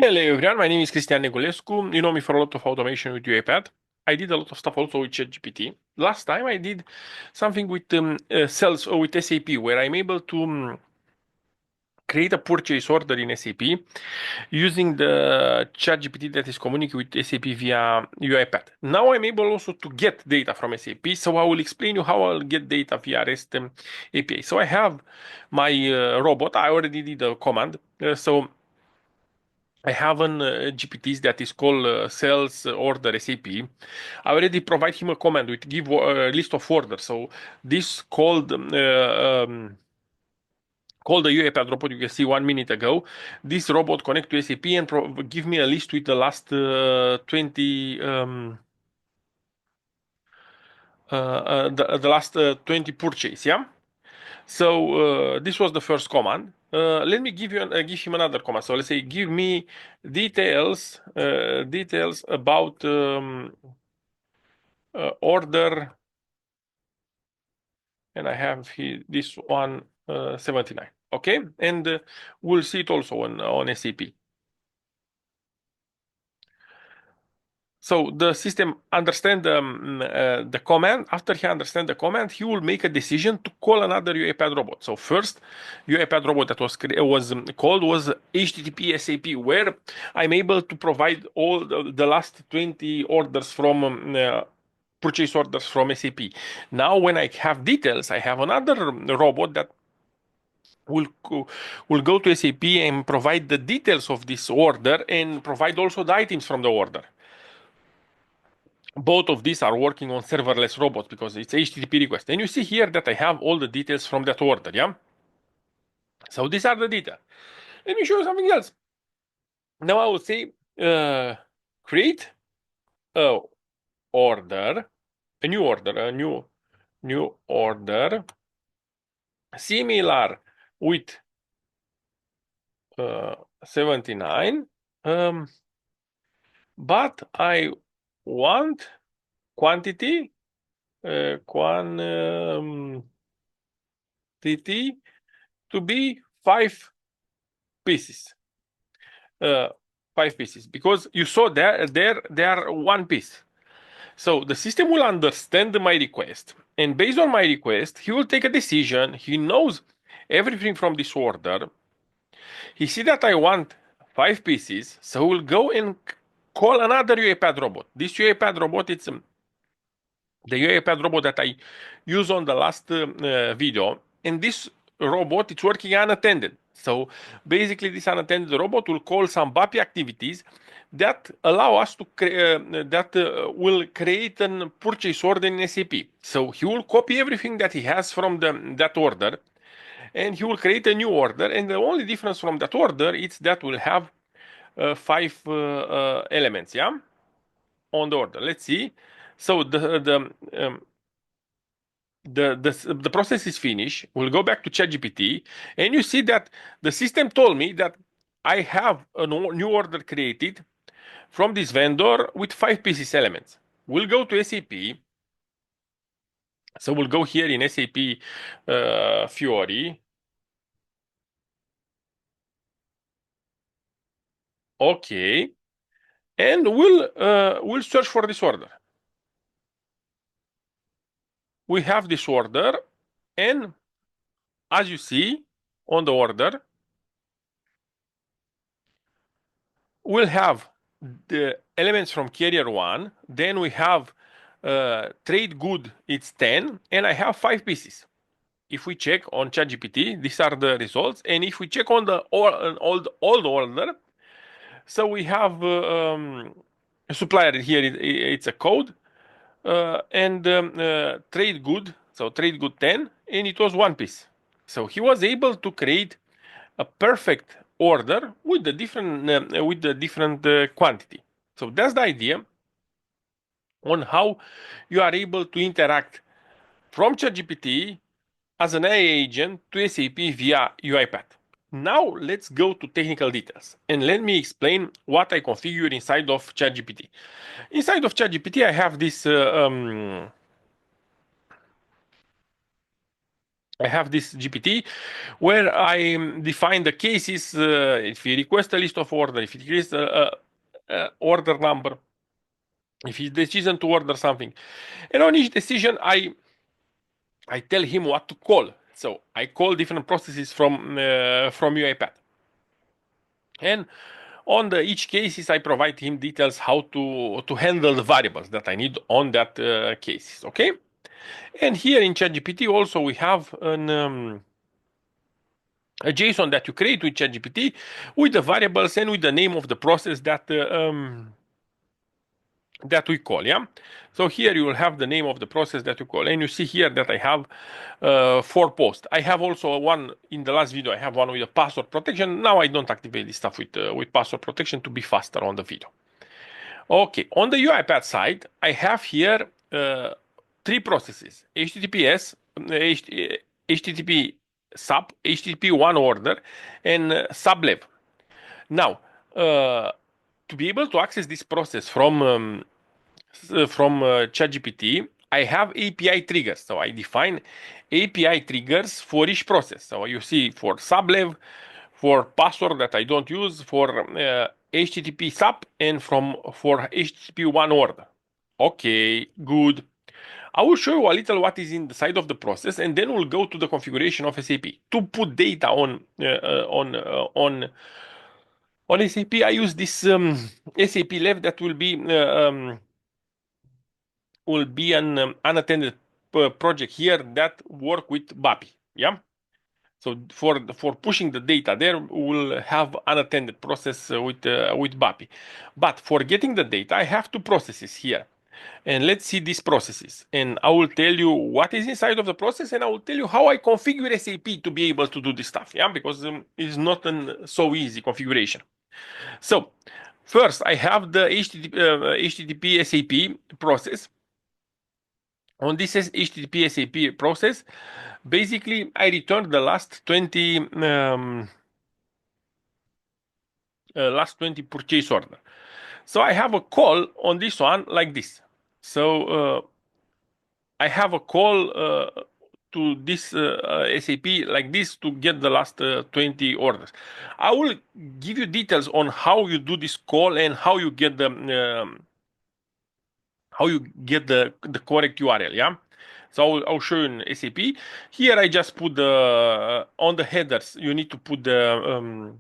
Hello everyone, my name is Cristian Negulescu. You know me for a lot of automation with UiPath. I did a lot of stuff also with ChatGPT. Last time I did something with sales or with SAP where I'm able to create a purchase order in SAP using the ChatGPT that is communicating with SAP via UiPath. Now I'm able also to get data from SAP, so I will explain you how I'll get data via REST API. So I have my robot. I already did a command. So I have an GPTs that is called sales order SAP. I already provide him a command with give a list of orders. So this called the UiPath robot you can see 1 minute ago. This robot connect to SAP and give me a list with the last 20 the last 20 purchase. Yeah. So this was the first command. Let me give him another command. So let's say give me details about order, and I have here this one 79. Okay, and we'll see it also on SAP. So the system understand the command. After he understands the command, he will make a decision to call another UiPath robot. So first UiPath robot that was called was HTTP SAP, where I'm able to provide all the last 20 orders from purchase orders from SAP. Now, when I have details, I have another robot that will will go to SAP and provide the details of this order and provide also the items from the order. Both of these are working on serverless robots because it's HTTP request. And you see here that I have all the details from that order, yeah? So these are the data. Let me show you something else. Now I will say create a order, a new order similar with 79, but I want quantity quantity to be 5 pieces. 5 pieces, because you saw there are one piece. So the system will understand my request, and based on my request, he will take a decision. He knows everything from this order. He see that I want 5 pieces, so we'll go and call another UiPath robot. This UiPath robot, it's the UiPath robot that I used on the last video, and this robot it's working unattended. So basically, this unattended robot will call some BAPI activities that allow us to will create a purchase order in SAP. So he will copy everything that he has from that order, and he will create a new order. And the only difference from that order is that we'll have 5 elements, yeah, on the order. Let's see. So the process is finished. We'll go back to ChatGPT, and you see that the system told me that I have a new order created from this vendor with 5 pieces elements. We'll go to SAP. So we'll go here in SAP Fiori. Okay, and we'll search for this order. We have this order, and as you see on the order, we'll have the elements from carrier 1, then we have trade good, it's 10, and I have 5 pieces. If we check on ChatGPT, these are the results, and if we check on the old order, so we have a supplier here, it's a code, and trade good, so trade good 10, and it was 1 piece. So he was able to create a perfect order with the different quantity. So that's the idea on how you are able to interact from ChatGPT as an AI agent to SAP via UiPath. Now let's go to technical details and let me explain what I configure inside of ChatGPT. Inside of ChatGPT, I have this I have this GPT where I define the cases, if he requests a list of order, if he requests a order number, if he decision to order something. And on each decision, I tell him what to call. So I call different processes from UiPath. And on the each cases, I provide him details how to handle the variables that I need on that cases. Okay. And here in ChatGPT also we have a JSON that you create with ChatGPT with the variables and with the name of the process that we call, yeah? So here you will have the name of the process that you call. And you see here that I have 4 posts. I have also one in the last video, I have one with a password protection. Now I don't activate this stuff with password protection to be faster on the video. Okay, on the UiPath side, I have here 3 processes: HTTPS, HTTP sub, HTTP one order, and sublev. Now, to be able to access this process from ChatGPT, I have API triggers. So I define API triggers for each process. So you see for sublev, for password that I don't use, for HTTP sub, and for HTTP one order. Okay, good. I will show you a little what is inside of the process, and then we'll go to the configuration of SAP to put data on SAP. I use this SAP Lev that will be an unattended project here that work with BAPI. Yeah. So for pushing the data there, we'll have unattended process with BAPI. But for getting the data, I have 2 processes here. And let's see these processes. And I will tell you what is inside of the process, and I will tell you how I configure SAP to be able to do this stuff. Yeah, because it's not an so easy configuration. So first, I have the HTTP SAP process. On this HTTP SAP process, basically, I returned the last 20 purchase order. So I have a call on this one like this. So I have a call to this SAP like this to get the last 20 orders. I will give you details on how you do this call and how you get the correct URL. Yeah. So I'll show you in SAP. Here I just put on the headers, you need to put the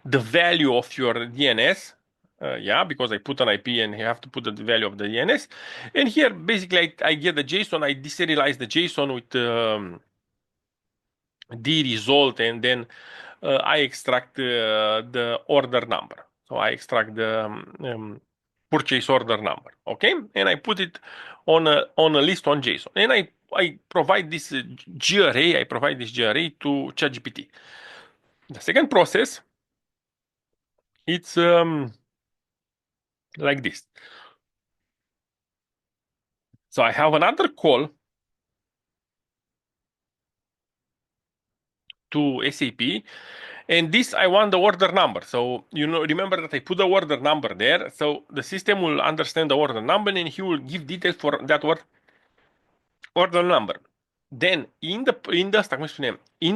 value of your DNS. Yeah, because I put an IP and you have to put the value of the DNS. And here, basically, I get the JSON. I deserialize the JSON with the result, and then I extract the order number. So I extract the purchase order number. Okay, and I put it on a list on JSON, and I provide this GRA. I provide this GRA to ChatGPT. The second process, it's like this. So I have another call to SAP, and this I want the order number. So remember that I put the order number there. So the system will understand the order number, and he will give details for that order number. Then in the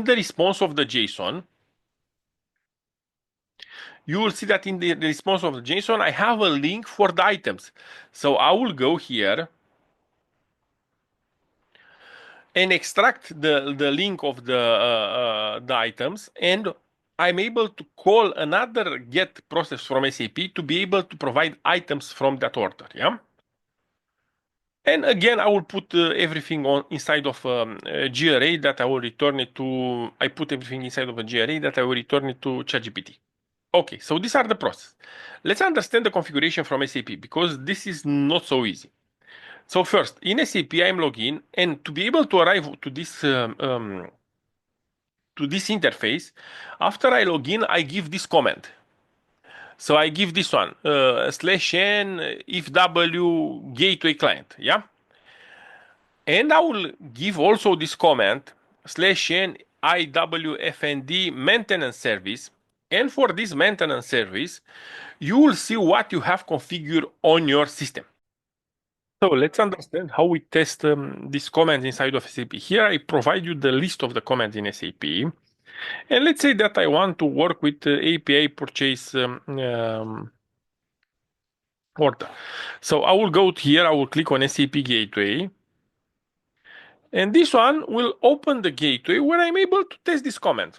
response of the JSON, you will see that in the response of the JSON, I have a link for the items. So I will go here and extract the link of the items, and I'm able to call another get process from SAP to be able to provide items from that order. Yeah. And again, I will put everything on inside of GRA that I will return it to. I put everything inside of a GRA that I will return it to ChatGPT. Okay, so these are the processes. Let's understand the configuration from SAP, because this is not so easy. So first, in SAP, I'm login, and to be able to arrive to this interface, after I log in, I give this comment. So I give this one, /n if w gateway client, yeah? And I will give also this comment, /n iwfnd maintenance service. And for this maintenance service, you will see what you have configured on your system. So let's understand how we test these commands inside of SAP. Here I provide you the list of the commands in SAP. And let's say that I want to work with API purchase order. So I will go here, I will click on SAP Gateway. And this one will open the gateway where I'm able to test this command.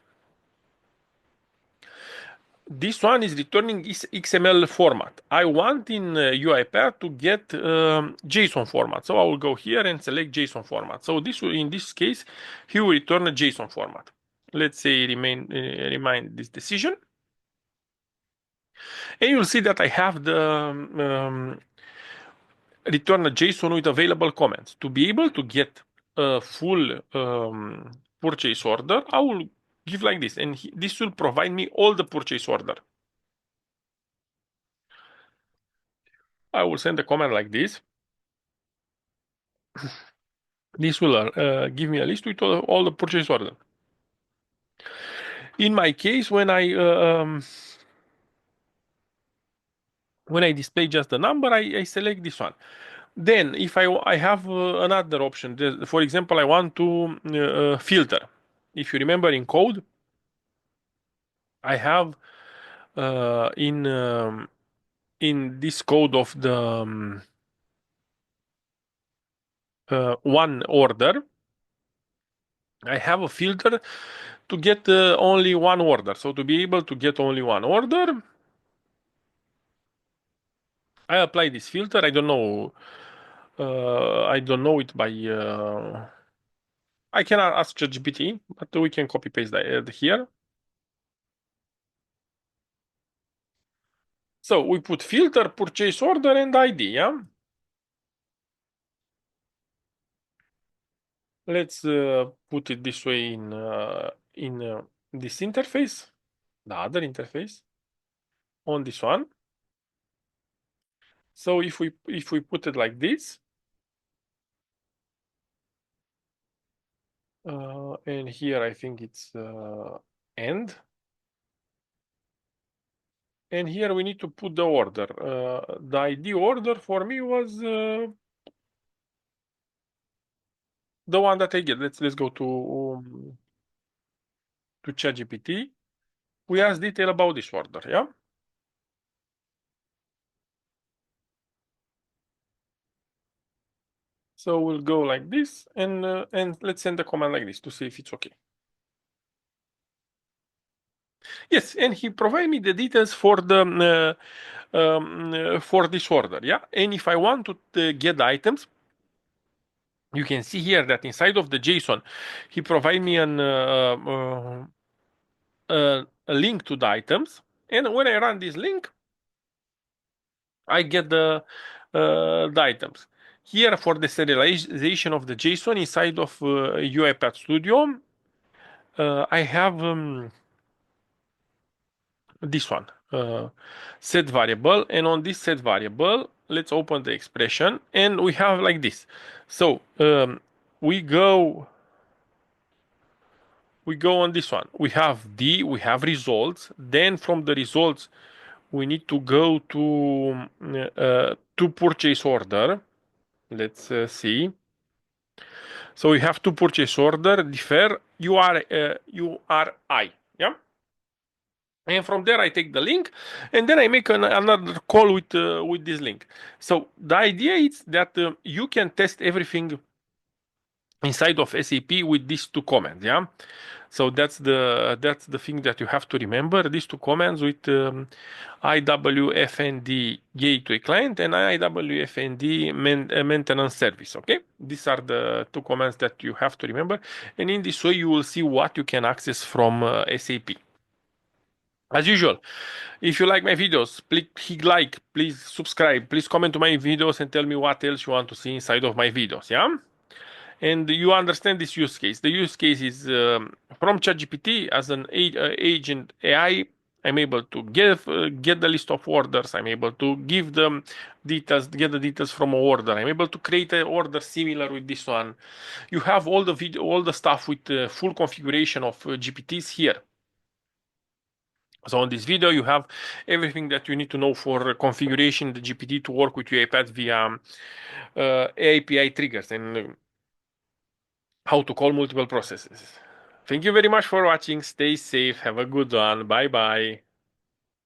This one is returning this XML format. I want in UiPath to get JSON format. So I will go here and select JSON format. So this will, in this case, he will return a JSON format. Let's say remind this decision. And you'll see that I have the return a JSON with available comments. To be able to get a full purchase order, I will give like this, and this will provide me all the purchase order. I will send a comment like this. This will give me a list with all the purchase order. In my case, when I display just the number, I select this one. Then, if I have another option, for example, I want to filter. If you remember in code, I have in this code of the one order, I have a filter to get only one order. So to be able to get only one order, I apply this filter. I don't know. I don't know it by. I cannot ask ChatGPT, but we can copy paste that here. So we put filter, purchase order, and ID. Yeah. Let's put it this way in this interface, the other interface, on this one. So if we put it like this, and here I think it's end, and here we need to put the order. The ID order for me was the one that I get. Let's go to ChatGPT. We ask detail about this order. Yeah. So we'll go like this, and let's send the command like this to see if it's okay. Yes, and he provided me the details for the for this order. Yeah, and if I want to get the items, you can see here that inside of the JSON, he provided me a link to the items, and when I run this link, I get the items. Here for the serialization of the JSON inside of UiPath Studio, I have this one, set variable, and on this set variable, let's open the expression, and we have like this. So we go on this one. We have we have results. Then from the results, we need to go to purchase order. Let's see. So we have to purchase order, defer URI. Yeah. And from there, I take the link, and then I make another call with this link. So the idea is that you can test everything inside of SAP with these two commands. Yeah. So that's the thing that you have to remember. These two commands with IWFND gateway client and IWFND maintenance service. Okay, these are the two commands that you have to remember. And in this way, you will see what you can access from SAP. As usual, if you like my videos, please hit like, please subscribe, please comment to my videos and tell me what else you want to see inside of my videos. Yeah. And you understand this use case. The use case is from ChatGPT as an agent AI. I'm able to get the list of orders. I'm able to give them details, get the details from an order. I'm able to create an order similar with this one. You have all the stuff with full configuration of GPTs here. So on this video, you have everything that you need to know for configuration the GPT to work with UiPath via API triggers and how to call multiple processes. Thank you very much for watching. Stay safe. Have a good one. Bye bye.